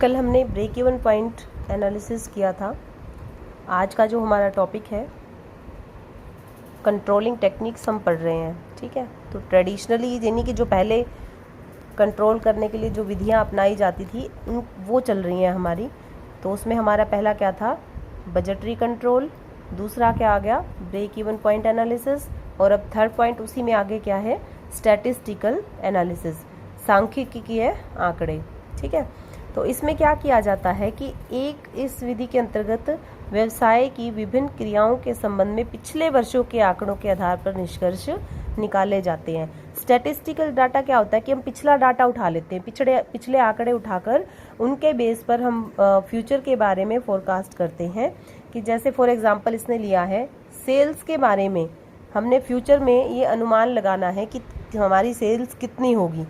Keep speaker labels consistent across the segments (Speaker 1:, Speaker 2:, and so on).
Speaker 1: कल हमने break even point analysis किया था। आज का जो हमारा टॉपिक है कंट्रोलिंग टेक्निक्स हम पढ़ रहे हैं। ठीक है, तो ट्रेडिशनली यानी कि जो पहले कंट्रोल करने के लिए जो विधियां अपनाई जाती थी वो चल रही हैं हमारी। तो उसमें हमारा पहला क्या था, बजटरी कंट्रोल। दूसरा क्या आ गया, ब्रेक इवन पॉइंट एनालिसिस। और अब थर्ड पॉइंट उसी में आगे क्या है, स्टैटिस्टिकल एनालिसिस, सांख्यिकी है, आंकड़े। ठीक है, तो इसमें क्या किया जाता है कि इस विधि के अंतर्गत व्यवसाय की विभिन्न क्रियाओं के संबंध में पिछले वर्षों के आंकड़ों के आधार पर निष्कर्ष निकाले जाते हैं। स्टैटिस्टिकल डाटा क्या होता है कि हम पिछला डाटा उठा लेते हैं, पिछले आंकड़े उठाकर उनके बेस पर हम फ्यूचर के बारे में फोरकास्ट करते हैं। कि जैसे फॉर एग्जांपल इसने लिया है सेल्स के बारे में, हमने फ्यूचर में ये अनुमान लगाना है कि हमारी सेल्स कितनी होगी।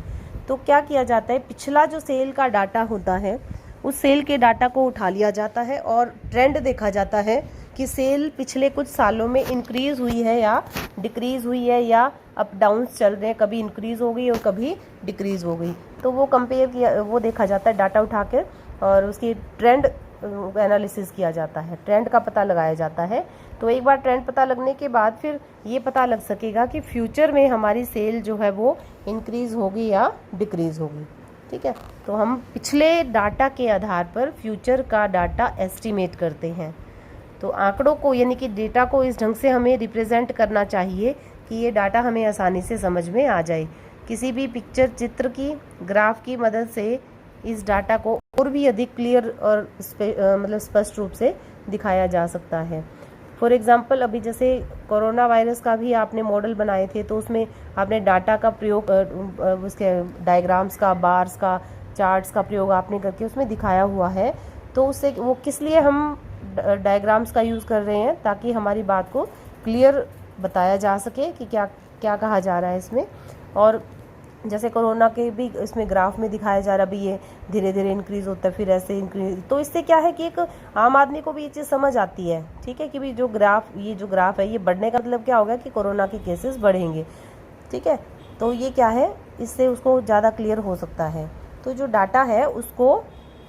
Speaker 1: तो क्या किया जाता है, पिछला जो सेल का डाटा होता है उस सेल के डाटा को उठा लिया जाता है और ट्रेंड देखा जाता है कि सेल पिछले कुछ सालों में इंक्रीज हुई है या डिक्रीज हुई है या अप डाउन्स चल रहे हैं, कभी इंक्रीज हो गई और कभी डिक्रीज हो गई। तो वो कंपेयर किया, वो देखा जाता है डाटा उठा के और उसकी ट्रेंड एनालिसिस किया जाता है, ट्रेंड का पता लगाया जाता है। तो एक बार ट्रेंड पता लगने के बाद फिर ये पता लग सकेगा कि फ्यूचर में हमारी सेल जो है वो इंक्रीज होगी या डिक्रीज होगी। ठीक है, तो हम पिछले डाटा के आधार पर फ्यूचर का डाटा एस्टिमेट करते हैं। तो आंकड़ों को यानी कि डेटा को इस ढंग से हमें रिप्रेजेंट करना चाहिए कि ये डाटा हमें आसानी से समझ में आ जाए। किसी भी पिक्चर, चित्र की, ग्राफ की मदद से इस डाटा को और भी अधिक क्लियर और मतलब स्पष्ट रूप से दिखाया जा सकता है। फॉर एग्जांपल अभी जैसे कोरोना वायरस का भी आपने मॉडल बनाए थे, तो उसमें आपने डाटा का प्रयोग, उसके डायग्राम्स का, बार्स का, चार्ट्स का प्रयोग आपने करके उसमें दिखाया हुआ है। तो उससे वो किस लिए हम डायग्राम्स का यूज़ कर रहे हैं, ताकि हमारी बात को क्लियर बताया जा सके कि क्या क्या कहा जा रहा है इसमें। और जैसे कोरोना के भी इसमें ग्राफ में दिखाया जा रहा है, अभी ये धीरे धीरे इंक्रीज होता है फिर ऐसे इंक्रीज। तो इससे क्या है कि एक आम आदमी को भी ये चीज़ समझ आती है। ठीक है, कि भी ये जो ग्राफ है ये बढ़ने का मतलब क्या होगा कि कोरोना के केसेस बढ़ेंगे। ठीक है, तो ये क्या है, इससे उसको ज़्यादा क्लियर हो सकता है। तो जो डाटा है उसको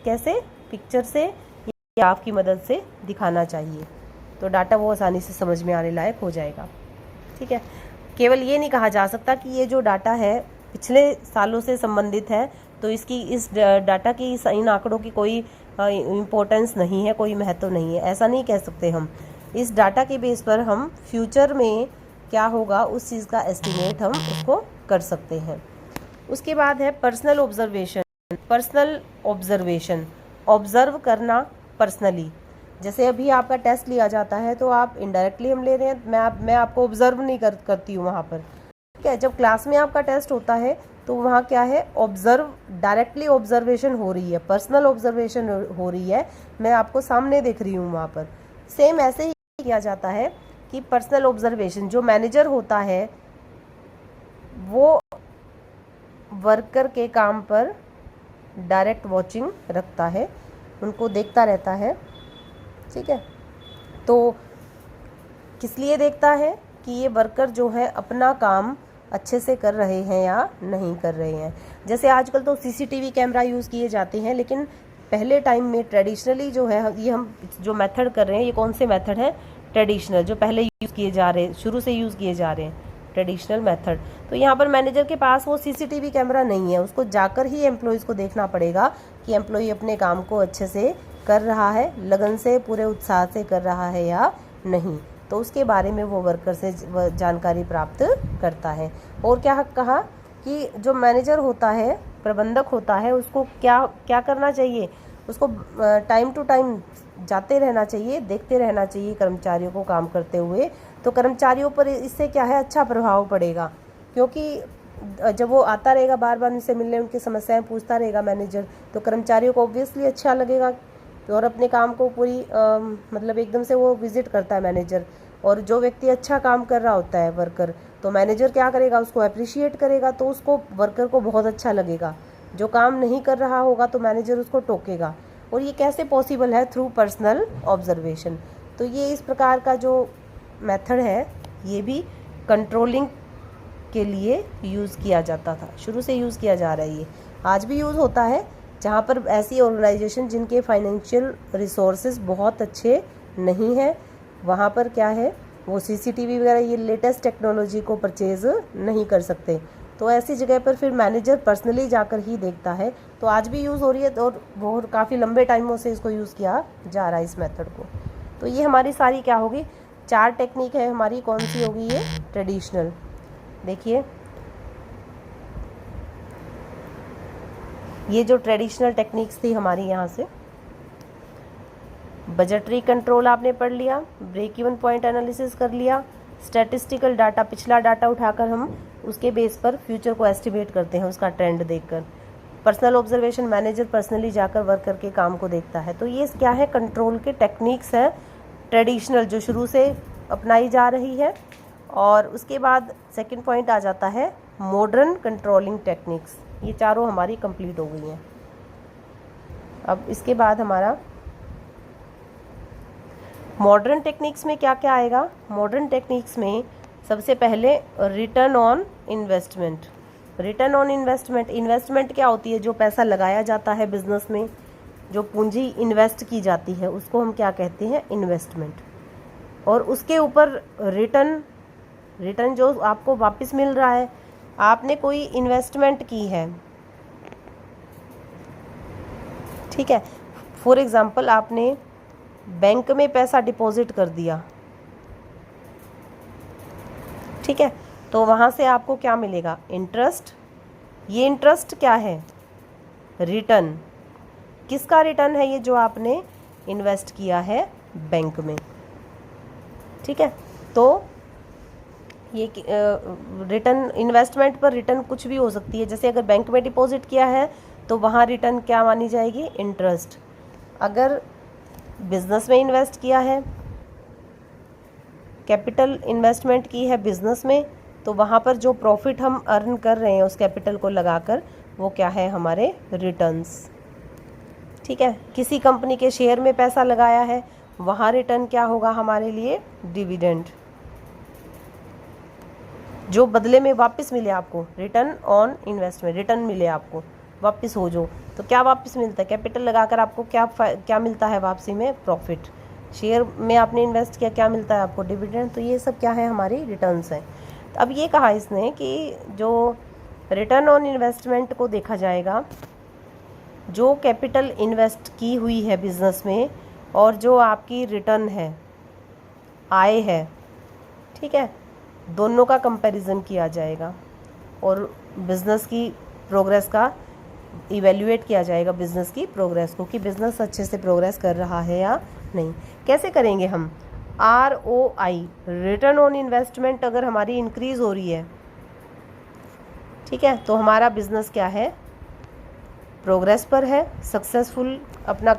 Speaker 1: कैसे पिक्चर से या ग्राफ की मदद से दिखाना चाहिए, तो डाटा वो आसानी से समझ में आने लायक हो जाएगा। ठीक है, केवल ये नहीं कहा जा सकता कि ये जो डाटा है पिछले सालों से संबंधित है, तो इस डाटा की, इन आंकड़ों की कोई इम्पोर्टेंस नहीं है, कोई महत्व नहीं है, ऐसा नहीं कह सकते हम। इस डाटा के बेस पर हम फ्यूचर में क्या होगा उस चीज़ का एस्टिमेट हम उसको कर सकते हैं। उसके बाद है personal observation. Personal observation, observe करना पर्सनली। जैसे अभी आपका टेस्ट लिया जाता है तो आप इनडायरेक्टली हम ले रहे हैं, मैं आपको ऑब्जर्व नहीं करती हूँ वहाँ पर। ठीक है, जब क्लास में आपका टेस्ट होता है तो वहाँ क्या है, ऑब्जर्व, डायरेक्टली ऑब्जर्वेशन हो रही है, पर्सनल ऑब्जर्वेशन हो रही है, मैं आपको सामने देख रही हूँ वहाँ पर। सेम ऐसे ही किया जाता है कि पर्सनल ऑब्जर्वेशन, जो मैनेजर होता है वो वर्कर के काम पर डायरेक्ट वॉचिंग रखता है, उनको देखता रहता है। ठीक है, तो किस लिए देखता है कि ये वर्कर जो है अपना काम अच्छे से कर रहे हैं या नहीं कर रहे हैं। जैसे आजकल तो सीसीटीवी कैमरा यूज़ किए जाते हैं, लेकिन पहले टाइम में ट्रेडिशनली जो है, ये हम जो मेथड कर रहे हैं, ये कौन से मेथड है, ट्रेडिशनल, जो पहले यूज़ किए जा रहे हैं, शुरू से यूज़ किए जा रहे हैं, ट्रेडिशनल मेथड। तो यहाँ पर मैनेजर के पास वो सीसीटीवी कैमरा नहीं है, उसको जाकर ही एम्प्लॉयज़ को देखना पड़ेगा कि एम्प्लॉय अपने काम को अच्छे से कर रहा है, लगन से, पूरे उत्साह से कर रहा है या नहीं। तो उसके बारे में वो वर्कर से जानकारी प्राप्त करता है। और क्या कहा कि जो मैनेजर होता है, प्रबंधक होता है, उसको क्या क्या करना चाहिए, उसको टाइम टू टाइम जाते रहना चाहिए, देखते रहना चाहिए कर्मचारियों को काम करते हुए। तो कर्मचारियों पर इससे क्या है, अच्छा प्रभाव पड़ेगा, क्योंकि जब वो आता रहेगा बार बार उनसे मिलने, उनकी समस्याएं पूछता रहेगा मैनेजर, तो कर्मचारियों को ऑब्वियसली अच्छा लगेगा और अपने काम को पूरी मतलब एकदम से वो विजिट करता है मैनेजर। और जो व्यक्ति अच्छा काम कर रहा होता है, वर्कर, तो मैनेजर क्या करेगा, उसको अप्रिशिएट करेगा, तो उसको, वर्कर को बहुत अच्छा लगेगा। जो काम नहीं कर रहा होगा तो मैनेजर उसको टोकेगा। और ये कैसे पॉसिबल है, थ्रू पर्सनल ऑब्जर्वेशन। तो ये इस प्रकार का जो मेथड है ये भी कंट्रोलिंग के लिए यूज़ किया जाता था, शुरू से यूज़ किया जा रहा है, ये आज भी यूज़ होता है, जहाँ पर ऐसी ऑर्गेनाइजेशन जिनके फाइनेंशियल रिसोर्सेज बहुत अच्छे नहीं हैं, वहाँ पर क्या है, वो सीसीटीवी वगैरह ये लेटेस्ट टेक्नोलॉजी को परचेज़ नहीं कर सकते। तो ऐसी जगह पर फिर मैनेजर पर्सनली जाकर ही देखता है। तो आज भी यूज़ हो रही है और बहुत काफ़ी लंबे टाइमों से इसको यूज़ किया जा रहा है इस मेथड को। तो ये हमारी सारी क्या होगी, 4 टेक्निक है हमारी। कौन सी होगी ये, ट्रेडिशनल। देखिए ये जो ट्रेडिशनल टेक्निक्स थी हमारी, यहाँ से बजटरी कंट्रोल आपने पढ़ लिया, ब्रेक इवन पॉइंट एनालिसिस कर लिया, स्टैटिस्टिकल डाटा, पिछला डाटा उठाकर हम उसके बेस पर फ्यूचर को एस्टिमेट करते हैं उसका ट्रेंड देखकर। पर्सनल ऑब्जर्वेशन, मैनेजर पर्सनली जाकर वर्क करके काम को देखता है। तो ये क्या है, कंट्रोल के टेक्निक्स हैं ट्रेडिशनल जो शुरू से अपनाई जा रही है। और उसके बाद सेकंड पॉइंट आ जाता है मॉडर्न कंट्रोलिंग टेक्निक्स। ये चारों हमारी कंप्लीट हो गई हैं। अब इसके बाद हमारा मॉडर्न टेक्निक्स में क्या क्या आएगा। मॉडर्न टेक्निक्स में सबसे पहले return on investment. Return on investment, investment क्या होती है, जो पैसा लगाया जाता है बिजनेस में, जो पूंजी इन्वेस्ट की जाती है उसको हम क्या कहते हैं, इन्वेस्टमेंट। और उसके ऊपर रिटर्न जो आपको वापस मिल रहा है। आपने कोई इन्वेस्टमेंट की है, ठीक है, फॉर एग्जांपल आपने बैंक में पैसा डिपॉजिट कर दिया, ठीक है, तो वहाँ से आपको क्या मिलेगा, इंटरेस्ट। ये इंटरेस्ट क्या है, रिटर्न। किसका रिटर्न है ये, जो आपने इन्वेस्ट किया है बैंक में, ठीक है। तो ये रिटर्न, इन्वेस्टमेंट पर रिटर्न कुछ भी हो सकती है। जैसे अगर बैंक में डिपॉजिट किया है तो वहाँ रिटर्न क्या मानी जाएगी, इंटरेस्ट। अगर बिजनेस में इन्वेस्ट किया है, कैपिटल इन्वेस्टमेंट की है बिजनेस में, तो वहाँ पर जो प्रॉफिट हम अर्न कर रहे हैं उस कैपिटल को लगाकर, वो क्या है, हमारे रिटर्न्स, ठीक है। किसी कंपनी के शेयर में पैसा लगाया है, वहाँ रिटर्न क्या होगा हमारे लिए, डिविडेंड, जो बदले में वापस मिले आपको। रिटर्न ऑन इन्वेस्टमेंट, रिटर्न मिले आपको, वापस हो जो, तो क्या वापस मिलता है, कैपिटल लगाकर आपको क्या मिलता है वापसी में, प्रॉफिट। शेयर में आपने इन्वेस्ट किया, क्या मिलता है आपको, डिविडेंड। तो ये सब क्या है, हमारी रिटर्न्स हैं। तो अब ये कहा इसने कि जो रिटर्न ऑन इन्वेस्टमेंट को देखा जाएगा, जो कैपिटल इन्वेस्ट की हुई है बिजनेस में और जो आपकी रिटर्न है, आय है, ठीक है, दोनों का कंपैरिजन किया जाएगा और बिजनेस की प्रोग्रेस का इवेल्युएट किया जाएगा, बिजनेस की प्रोग्रेस को, कि बिजनेस अच्छे से प्रोग्रेस कर रहा है या नहीं। कैसे करेंगे हम, ROI, रिटर्न ऑन इन्वेस्टमेंट, अगर हमारी इंक्रीज हो रही है, ठीक है, तो हमारा बिजनेस क्या है, प्रोग्रेस पर है, सक्सेसफुल अपना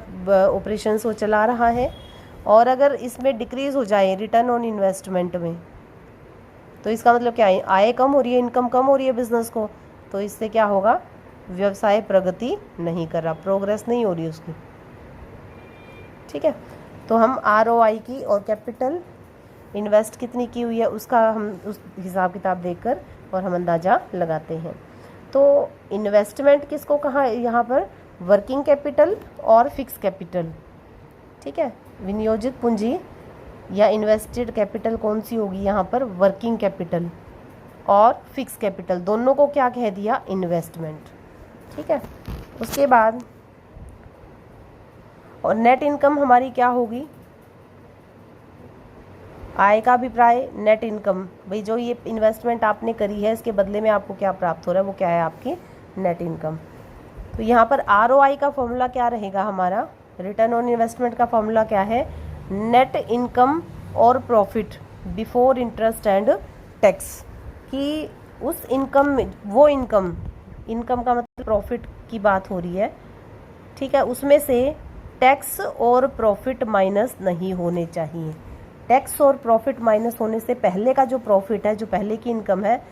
Speaker 1: ऑपरेशंस वो चला रहा है। और अगर इसमें डिक्रीज हो जाए रिटर्न ऑन इन्वेस्टमेंट में, तो इसका मतलब क्या है, आय कम हो रही है, इनकम कम हो रही है बिजनेस को, तो इससे क्या होगा, व्यवसाय प्रगति नहीं कर रहा, प्रोग्रेस नहीं हो रही उसकी, ठीक है। तो हम ROI की और कैपिटल इन्वेस्ट कितनी की हुई है उसका हम उस हिसाब किताब देखकर और हम अंदाज़ा लगाते हैं। तो इन्वेस्टमेंट किसको कहा यहाँ पर, वर्किंग कैपिटल और फिक्स कैपिटल, ठीक है। विनियोजित पूंजी या इन्वेस्टेड कैपिटल कौन सी होगी यहाँ पर, वर्किंग कैपिटल और फिक्स कैपिटल, दोनों को क्या कह दिया, इन्वेस्टमेंट, ठीक है। उसके बाद और नेट इनकम हमारी क्या होगी, आय का अभिप्राय, नेट इनकम, भाई जो ये इन्वेस्टमेंट आपने करी है इसके बदले में आपको क्या प्राप्त हो रहा है, वो क्या है, आपकी नेट इनकम। तो यहाँ पर ROI का फॉर्मूला क्या रहेगा हमारा, रिटर्न ऑन इन्वेस्टमेंट का फॉर्मूला क्या है, नेट इनकम और profit before interest and tax, कि उस इनकम में, वो इनकम का मतलब प्रॉफिट की बात हो रही है, ठीक है, उसमें से टैक्स और प्रॉफिट माइनस नहीं होने चाहिए। टैक्स और प्रॉफिट माइनस होने से पहले का जो प्रॉफिट है, जो पहले की इनकम है,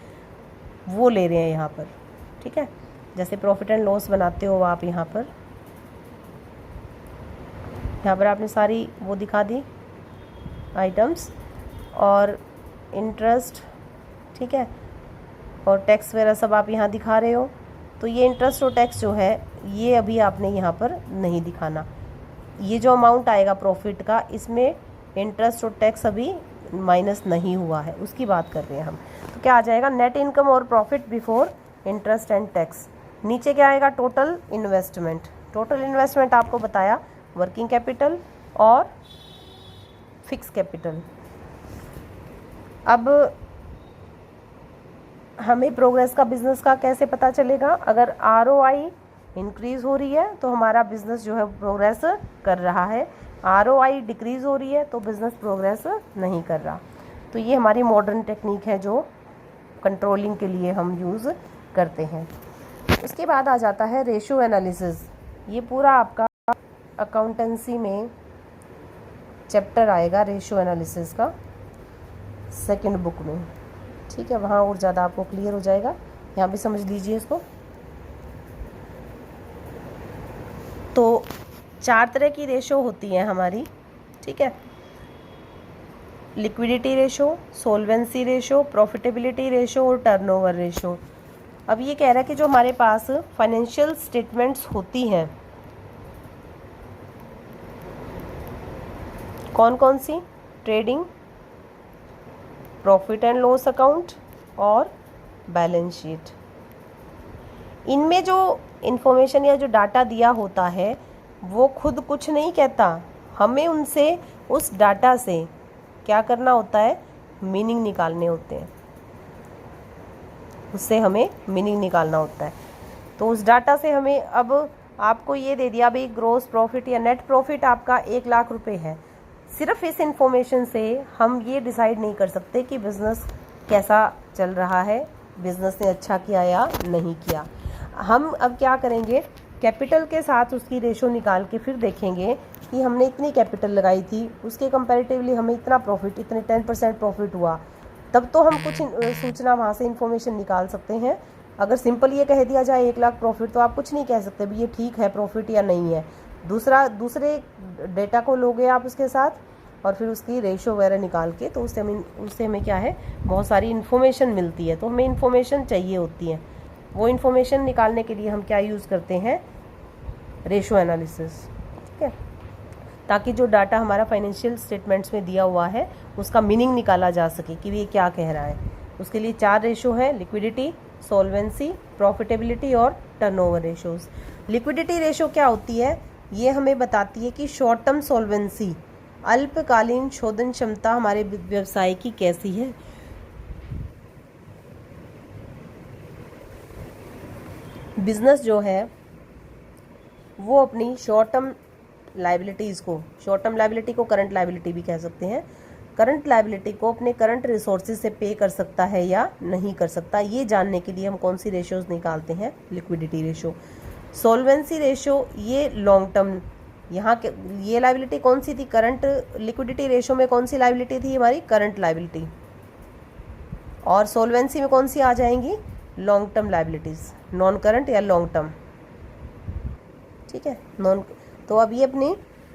Speaker 1: वो ले रहे हैं यहाँ पर, ठीक है। जैसे प्रॉफिट एंड लॉस बनाते हो आप, यहाँ पर आपने सारी वो दिखा दी आइटम्स, और इंटरेस्ट, ठीक है, और टैक्स वगैरह सब आप यहाँ दिखा रहे हो। तो ये इंटरेस्ट और टैक्स जो है ये अभी आपने यहाँ पर नहीं दिखाना। ये जो अमाउंट आएगा प्रॉफिट का, इसमें इंटरेस्ट और टैक्स अभी माइनस नहीं हुआ है, उसकी बात कर रहे हैं हम। तो क्या आ जाएगा, नेट इनकम और profit before interest and tax. नीचे क्या आएगा, टोटल इन्वेस्टमेंट। टोटल इन्वेस्टमेंट आपको बताया वर्किंग कैपिटल और फिक्स कैपिटल। अब हमें प्रोग्रेस का बिजनेस का कैसे पता चलेगा, अगर ROI इंक्रीज हो रही है तो हमारा बिजनेस जो है प्रोग्रेस कर रहा है, ROI डिक्रीज हो रही है तो बिजनेस प्रोग्रेस नहीं कर रहा। तो ये हमारी मॉडर्न टेक्निक है जो कंट्रोलिंग के लिए हम यूज़ करते हैं। उसके बाद आ जाता है रेशियो एनालिसिस। ये पूरा आपका अकाउंटेंसी में चैप्टर आएगा रेशियो एनालिसिस का, सेकंड बुक में, ठीक है। वहाँ और ज़्यादा आपको क्लियर हो जाएगा, यहाँ भी समझ लीजिए इसको। तो 4 तरह की रेशो होती हैं हमारी, ठीक है। Liquidity ratio, solvency ratio, profitability ratio और टर्नओवर रेशो। अब ये कह रहा है कि जो हमारे पास फाइनेंशियल स्टेटमेंट्स होती हैं, कौन कौन सी, trading, profit and loss account और बैलेंस शीट, इनमें जो इंफॉर्मेशन या जो डाटा दिया होता है वो खुद कुछ नहीं कहता, हमें उनसे, उस डाटा से क्या करना होता है, मीनिंग निकालने होते हैं, उससे हमें मीनिंग निकालना होता है। तो उस डाटा से हमें, अब आपको ये दे दिया भाई ग्रोस प्रॉफिट या नेट प्रॉफिट आपका 1 लाख रुपए है, सिर्फ इस इंफॉर्मेशन से हम ये डिसाइड नहीं कर सकते कि बिज़नेस कैसा चल रहा है, बिज़नेस ने अच्छा किया या नहीं किया। हम अब क्या करेंगे, कैपिटल के साथ उसकी रेशो निकाल के फिर देखेंगे कि हमने इतनी कैपिटल लगाई थी, उसके कंपैरेटिवली हमें इतना प्रॉफिट, इतने 10% प्रॉफिट हुआ, तब तो हम कुछ सूचना वहाँ से इन्फॉर्मेशन निकाल सकते हैं। अगर सिंपल ये कह दिया जाए 1 लाख प्रॉफिट, तो आप कुछ नहीं कह सकते भी ये ठीक है प्रॉफिट या नहीं है। दूसरे डेटा को लोगे आप उसके साथ और फिर उसकी रेशो वगैरह निकाल के, तो उससे हमें क्या है, बहुत सारी इन्फॉर्मेशन मिलती है। तो हमें इन्फॉर्मेशन चाहिए होती है, वो इन्फॉर्मेशन निकालने के लिए हम क्या यूज़ करते हैं, रेशो एनालिसिस, ठीक है। ताकि जो डाटा हमारा फाइनेंशियल स्टेटमेंट्स में दिया हुआ है उसका मीनिंग निकाला जा सके कि ये क्या कह रहा है। उसके लिए 4 रेशो हैं, लिक्विडिटी, सोल्वेंसी, प्रॉफिटेबिलिटी और टर्नओवर रेशोज। लिक्विडिटी रेशो क्या होती है, ये हमें बताती है कि शॉर्ट टर्म सोल्वेंसी, अल्पकालीन शोधन क्षमता हमारे व्यवसाय की कैसी है। बिजनेस जो है वो अपनी शॉर्ट टर्म लायबिलिटीज़ को, शॉर्ट टर्म लायबिलिटी को करंट लायबिलिटी भी कह सकते हैं, करंट लायबिलिटी को अपने करंट रिसोर्सेज से पे कर सकता है या नहीं कर सकता, ये जानने के लिए हम कौन सी रेशोज निकालते हैं, लिक्विडिटी रेशो। सोल्वेंसी रेशो ये लॉन्ग टर्म, यहाँ के ये लायबिलिटी कौन सी थी, करंट, लिक्विडिटी रेशो में कौन सी लायबिलिटी थी हमारी, करंट लायबिलिटी, और सोल्वेंसी में कौन सी आ जाएंगी, long term liabilities, non current या लॉन्ग टर्म, ठीक है। तो अब ये अपनी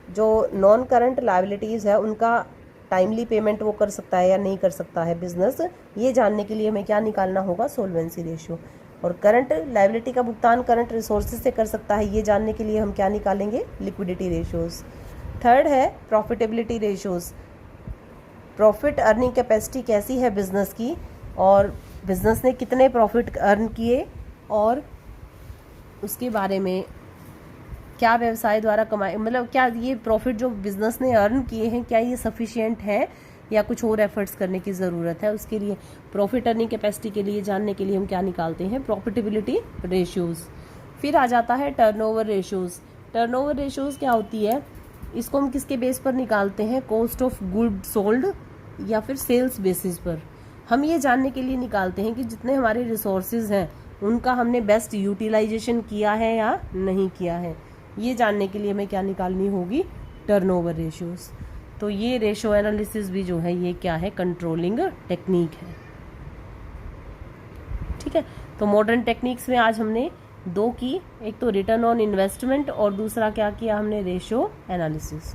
Speaker 1: जो नॉन करंट लायबिलिटीज़ है उनका टाइमली पेमेंट वो कर सकता है या नहीं कर सकता है बिजनेस, ये जानने के लिए हमें क्या निकालना होगा, सोल्वेंसी रेशियो। और करंट लायबिलिटी का भुगतान करंट रिसोर्सेज से कर सकता है, ये जानने के लिए हम क्या निकालेंगे, लिक्विडिटी रेशियोज। थर्ड है profitability ratios, profit earning capacity कैसी है बिजनेस की, और बिजनेस ने कितने प्रॉफिट अर्न किए, और उसके बारे में क्या व्यवसाय द्वारा कमाए, मतलब क्या ये प्रॉफिट जो बिजनेस ने अर्न किए हैं क्या ये सफिशिएंट है या कुछ और एफर्ट्स करने की ज़रूरत है। उसके लिए प्रॉफिट अर्निंग कैपेसिटी के लिए जानने के लिए हम क्या निकालते हैं, प्रॉफिटेबिलिटी रेशियोज। फिर आ जाता है टर्नओवर रेशियोज। टर्नओवर रेशियोज क्या होती है, इसको हम किसके बेस पर निकालते हैं, कॉस्ट ऑफ गुड सोल्ड या फिर सेल्स बेसिस पर। हम ये जानने के लिए निकालते हैं कि जितने हमारे रिसोर्सेज हैं उनका हमने बेस्ट यूटिलाइजेशन किया है या नहीं किया है, ये जानने के लिए हमें क्या निकालनी होगी, टर्नओवर रेशियोज। तो ये रेशियो एनालिसिस भी जो है ये क्या है, कंट्रोलिंग टेक्निक है, ठीक है। तो मॉडर्न टेक्निक्स में आज हमने 2 की, एक तो रिटर्न ऑन इन्वेस्टमेंट और दूसरा क्या किया हमने, रेशियो एनालिसिस।